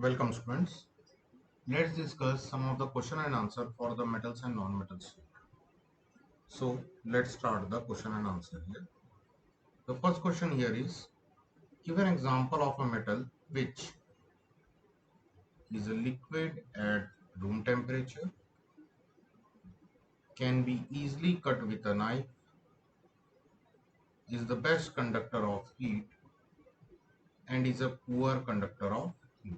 Welcome students. Let's discuss some of the question and answer for the metals and non-metals. So let's start the question and answer here. The first question here is, give an example of a metal which is a liquid at room temperature, can be easily cut with a knife, is the best conductor of heat, and is a poor conductor of heat.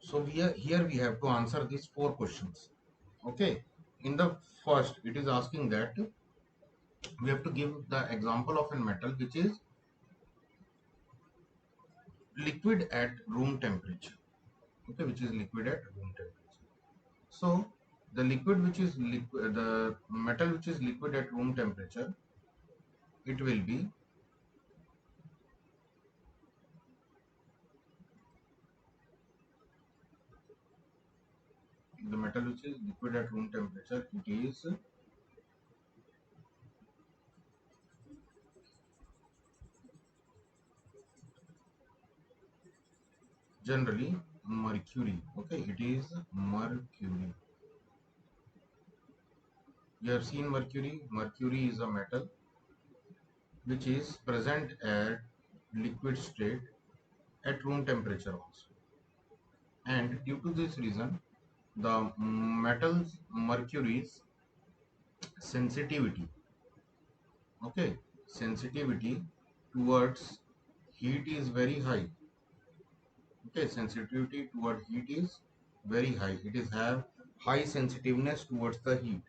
So here we have to answer these four questions. Okay. In the first, it is asking that we have to give the example of a metal which is liquid at room temperature. Okay, which is liquid at room temperature. So the liquid which is liquid, the metal which is liquid at room temperature, it will be the metal which is liquid at room temperature, it is generally mercury. Okay, it is mercury. You have seen mercury. Mercury is a metal which is present at liquid state at room temperature also, and due to this reason the metals mercury's sensitivity, okay, sensitivity towards heat is very high. Okay, sensitivity toward heat is very high. It is have high sensitiveness towards the heat.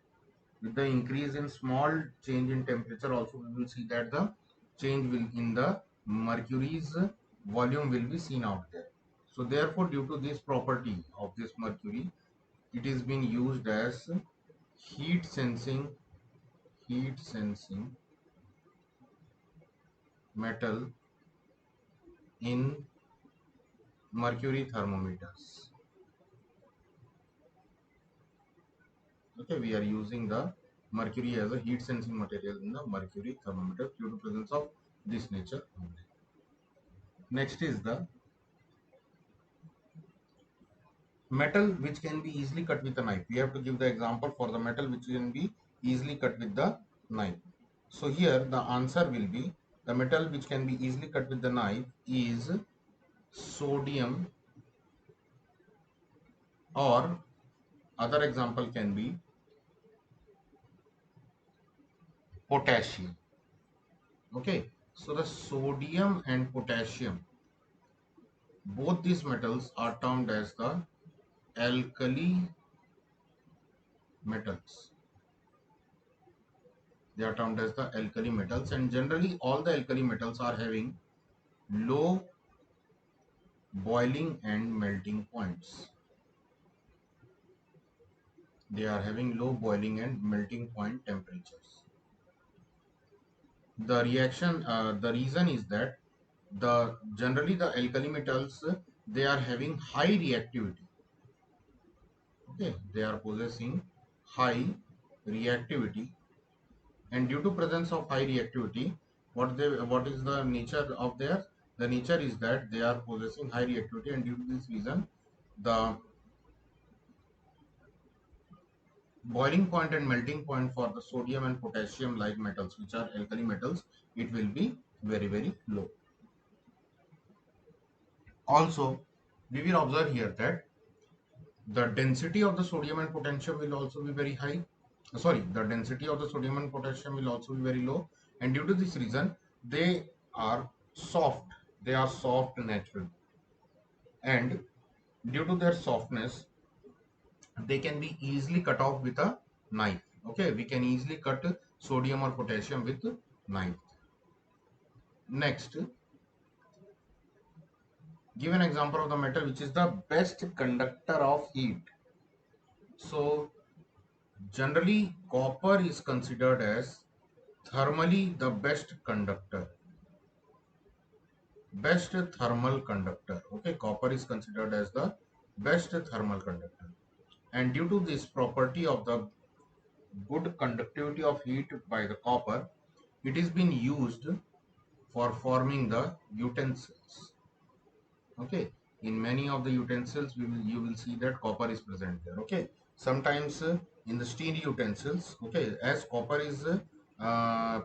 With the increase in small change in temperature also, we will see that the change will in the mercury's volume will be seen out there. So therefore, due to this property of this mercury, it is being used as heat sensing metal in mercury thermometers. Okay, we are using the mercury as a heat sensing material in the mercury thermometer due to presence of this nature only. Next is the metal which can be easily cut with a knife. We have to give the example for the metal which can be easily cut with the knife. So here the answer will be, the metal which can be easily cut with the knife is sodium, or other example can be potassium. Okay, so the sodium and potassium, both these metals are termed as the alkali metals. They are termed as the alkali metals, and generally all the alkali metals are having low boiling and melting points. They are having low boiling and melting point temperatures. The reason is that generally the alkali metals, they are having high reactivity. Okay, they are possessing high reactivity, and due to presence of high reactivity, what is the nature of their, the nature is that they are possessing high reactivity, and due to this reason the boiling point and melting point for the sodium and potassium like metals which are alkali metals, it will be very low. Also, we will observe here that the density of the sodium and potassium will also be very high. Sorry, the density of the sodium and potassium will also be very low, and due to this reason they are soft. They are soft naturally, and due to their softness, they can be easily cut off with a knife. Okay, we can easily cut sodium or potassium with knife. Next, give an example of the metal which is the best conductor of heat. So generally copper is considered as thermally the best conductor, best thermal conductor. Okay, copper is considered as the best thermal conductor, and due to this property of the good conductivity of heat by the copper, it is being used for forming the utensils. Okay, in many of the utensils you will see that copper is present there. Okay, sometimes in the steel utensils, okay, as copper is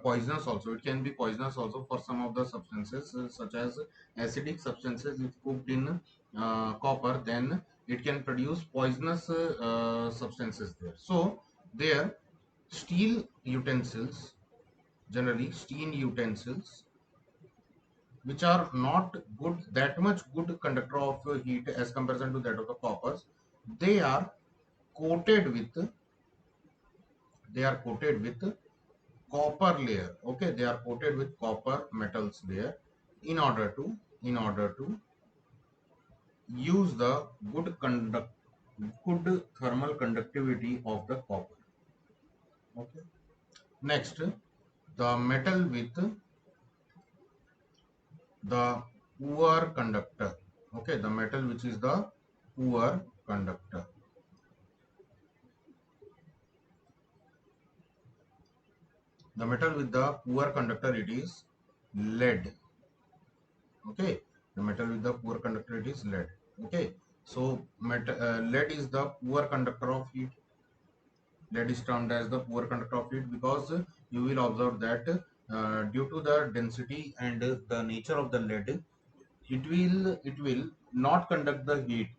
poisonous also, it can be poisonous also for some of the substances such as acidic substances. If cooked in copper, then it can produce poisonous substances there. So there, steel utensils, generally steel utensils which are not good, that much good conductor of heat as comparison to that of the coppers, they are coated with, they are coated with copper layer. Okay, they are coated with copper metals there in order to, in order to use the good thermal conductivity of the copper. Okay, next, the metal with the poor conductor. Okay, the metal which is the poor conductor. The metal with the poor conductor, it is lead. Okay, the metal with the poor conductor, it is lead. Okay, so lead is the poor conductor of heat. Lead is termed as the poor conductor of heat because you will observe that due to the density and the nature of the lead, it will not conduct the heat.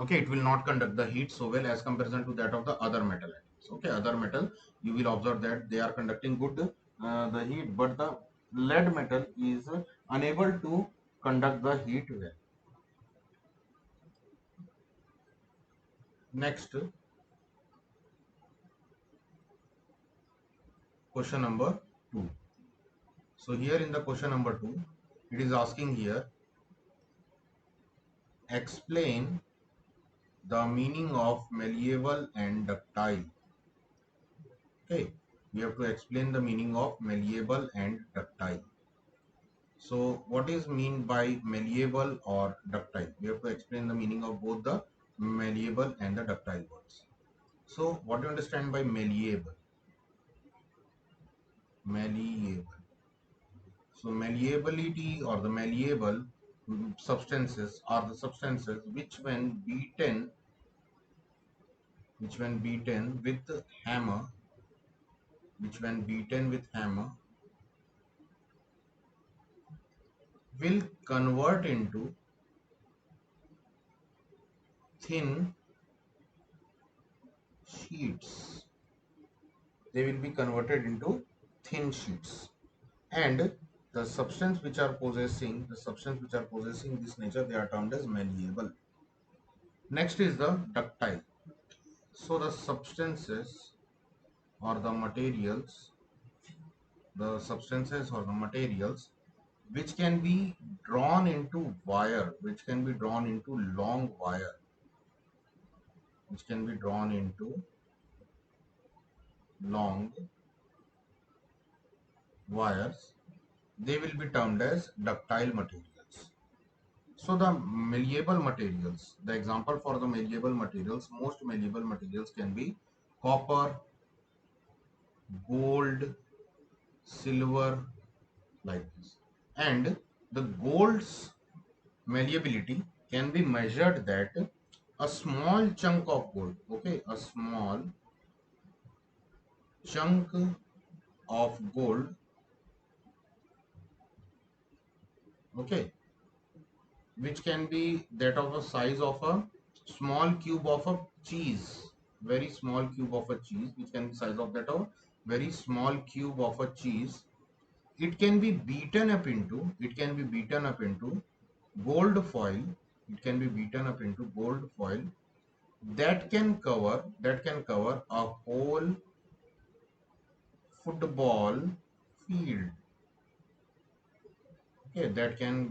Okay, it will not conduct the heat so well as comparison to that of the other metal atoms. Okay, other metal, you will observe that they are conducting good the heat, but the lead metal is unable to conduct the heat well. Next, question number 2. So here in the question number 2, it is asking here, explain the meaning of malleable and ductile. Okay, we have to explain the meaning of malleable and ductile. So what is mean by malleable or ductile? We have to explain the meaning of both the malleable and the ductile words. So what do you understand by malleable? Malleable. So malleability or the malleable substances are the substances which when beaten with hammer, which when beaten with hammer will convert into thin sheets. They will be converted into thin sheets. And the substance which are possessing this nature, they are termed as malleable. Next is the ductile. So the substances or the materials, which can be drawn into wire, which can be drawn into long wire, which can be drawn into long wires, they will be termed as ductile materials. So the malleable materials, the example for the malleable materials, most malleable materials can be copper, gold, silver, like this. And the gold's malleability can be measured that a small chunk of gold, okay, a small chunk of gold, okay, which can be that of a size of a small cube of a cheese, very small cube of a cheese, which can be size of that of very small cube of a cheese. It can be beaten up into, gold foil. It can be beaten up into gold foil that can cover a whole football field. Okay, that will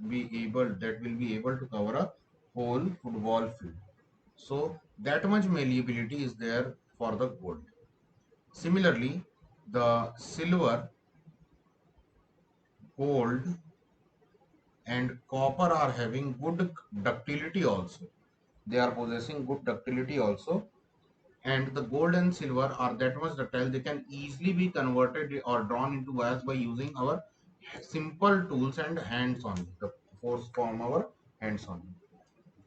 be able to cover a whole football field. So that much malleability is there for the gold. Similarly, the silver, gold, and copper are having good ductility also. They are possessing good ductility also. And the gold and silver are that much ductile, they can easily be converted or drawn into wires by using our simple tools and hands on. The force from our hands on.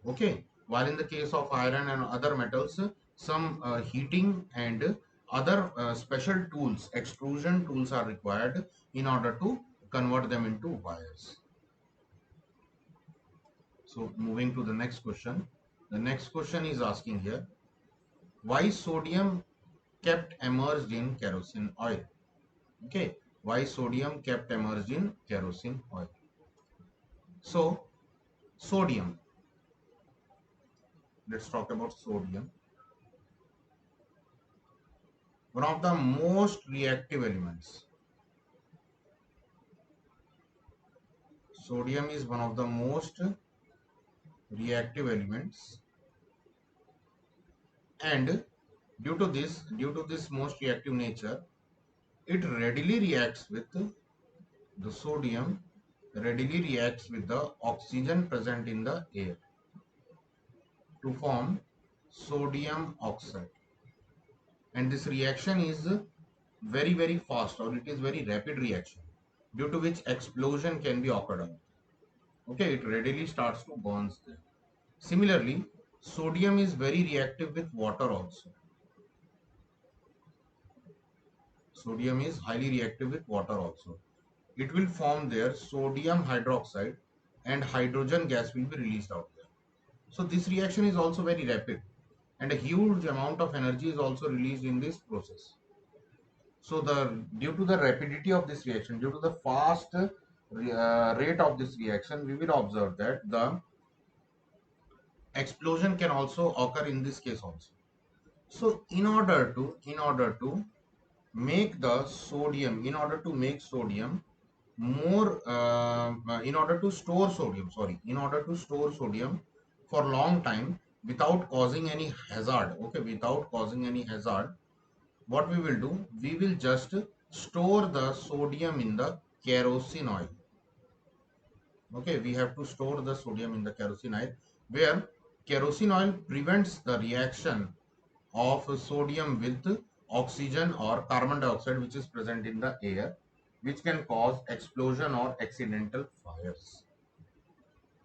Okay. While in the case of iron and other metals, some heating and other special tools, extrusion tools are required in order to convert them into wires. So moving to the next question. The next question is asking here, why sodium kept immersed in kerosene oil? Okay, why sodium kept immersed in kerosene oil? So sodium, let's talk about sodium. One of the most reactive elements. Sodium is one of the most reactive elements, and due to this most reactive nature, it readily reacts with the sodium readily reacts with the oxygen present in the air to form sodium oxide, and this reaction is very fast, or it is very rapid reaction, due to which explosion can be occurred. Okay, it readily starts to burn there. Similarly, sodium is very reactive with water also. Sodium is highly reactive with water also. It will form there sodium hydroxide, and hydrogen gas will be released out there. So this reaction is also very rapid, and a huge amount of energy is also released in this process. So due to the rapidity of this reaction, due to the fast rate of this reaction, we will observe that the explosion can also occur in this case also. So in order to make the sodium, in order to make sodium more, in order to store sodium, sorry, in order to store sodium for long time without causing any hazard, okay, without causing any hazard, what we will do, we will just store the sodium in the kerosene oil. Okay, we have to store the sodium in the kerosene oil, where kerosene oil prevents the reaction of sodium with oxygen or carbon dioxide which is present in the air, which can cause explosion or accidental fires.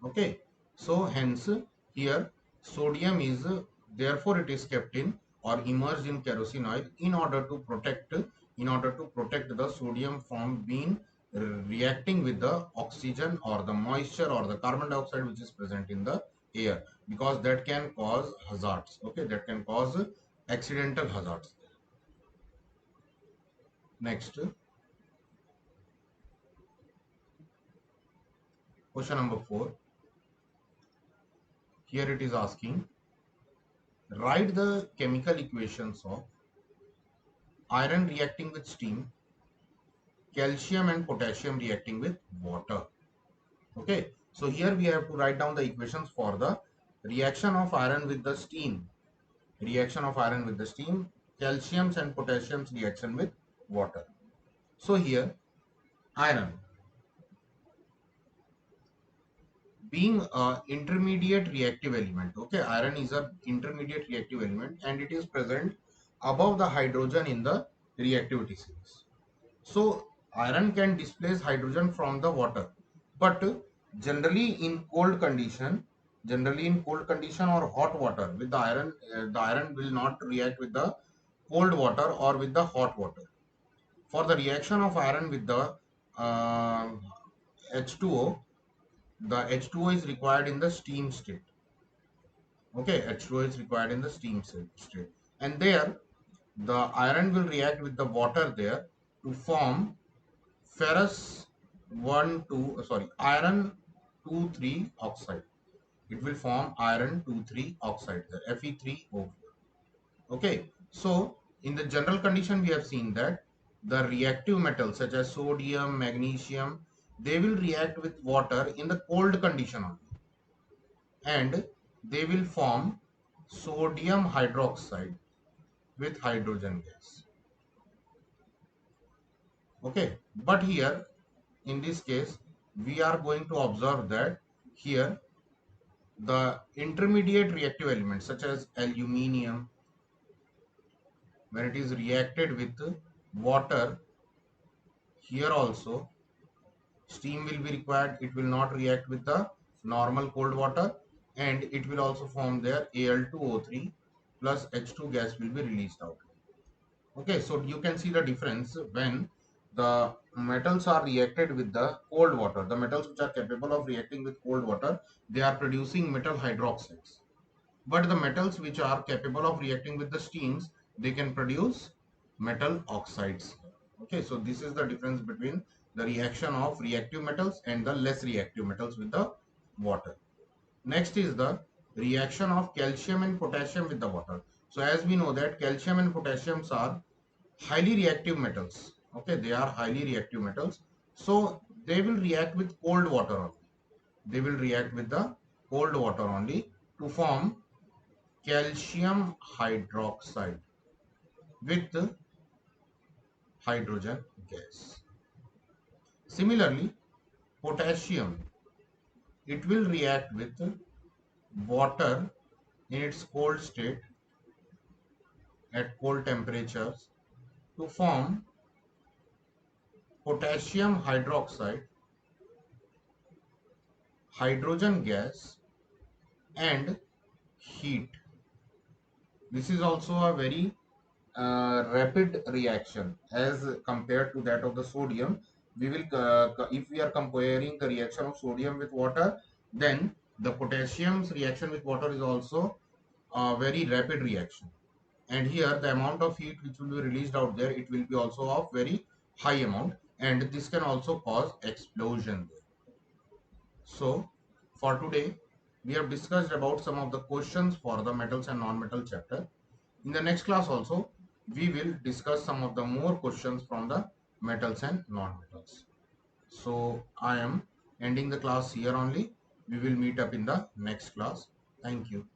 Okay, so hence here sodium is therefore it is kept in or immersed in kerosene oil in order to protect the sodium from being reacting with the oxygen or the moisture or the carbon dioxide which is present in the air, because that can cause hazards. Okay, that can cause accidental hazards. Next, question number 4. Here it is asking, write the chemical equations of iron reacting with steam, calcium and potassium reacting with water. Okay, so here we have to write down the equations for the reaction of iron with the steam, calciums and potassium's reaction with water. So here iron being a intermediate reactive element, okay, iron is a intermediate reactive element and it is present above the hydrogen in the reactivity series. So iron can displace hydrogen from the water, but generally in cold condition, or hot water with the iron will not react with the cold water or with the hot water. For the reaction of iron with the uh, H2O, the H2O is required in the steam state. Okay, H2O is required in the steam state, and there the iron will react with the water there to form ferrous 1 2 sorry iron 2 3 oxide. It will form iron 2 3 oxide, the Fe3O4. Okay, so in the general condition we have seen that the reactive metals such as sodium, magnesium, they will react with water in the cold condition only, and they will form sodium hydroxide with hydrogen gas. Okay, but here in this case we are going to observe that here the intermediate reactive elements such as aluminium, when it is reacted with water, here also steam will be required. It will not react with the normal cold water, and it will also form there Al2O3 plus H2 gas will be released out. Okay, so you can see the difference when the metals are reacted with the cold water. The metals which are capable of reacting with cold water, they are producing metal hydroxides. But the metals which are capable of reacting with the steams, they can produce metal oxides. Okay, so this is the difference between the reaction of reactive metals and the less reactive metals with the water. Next is the reaction of calcium and potassium with the water. So as we know that calcium and potassiums are highly reactive metals. Okay, they are highly reactive metals. So they will react with cold water only. They will react with the cold water only to form calcium hydroxide with hydrogen gas. Similarly, potassium, it will react with water in its cold state at cold temperatures to form potassium hydroxide, hydrogen gas, and heat. This is also a very rapid reaction as compared to that of the sodium. We will, if we are comparing the reaction of sodium with water, then the potassium's reaction with water is also a very rapid reaction. And here the amount of heat which will be released out there, it will be also of very high amount, and this can also cause explosion there. So for today, we have discussed about some of the questions for the metals and non-metal chapter. In the next class also, we will discuss some of the more questions from the metals and non-metals. So I am ending the class here only. We will meet up in the next class. Thank you.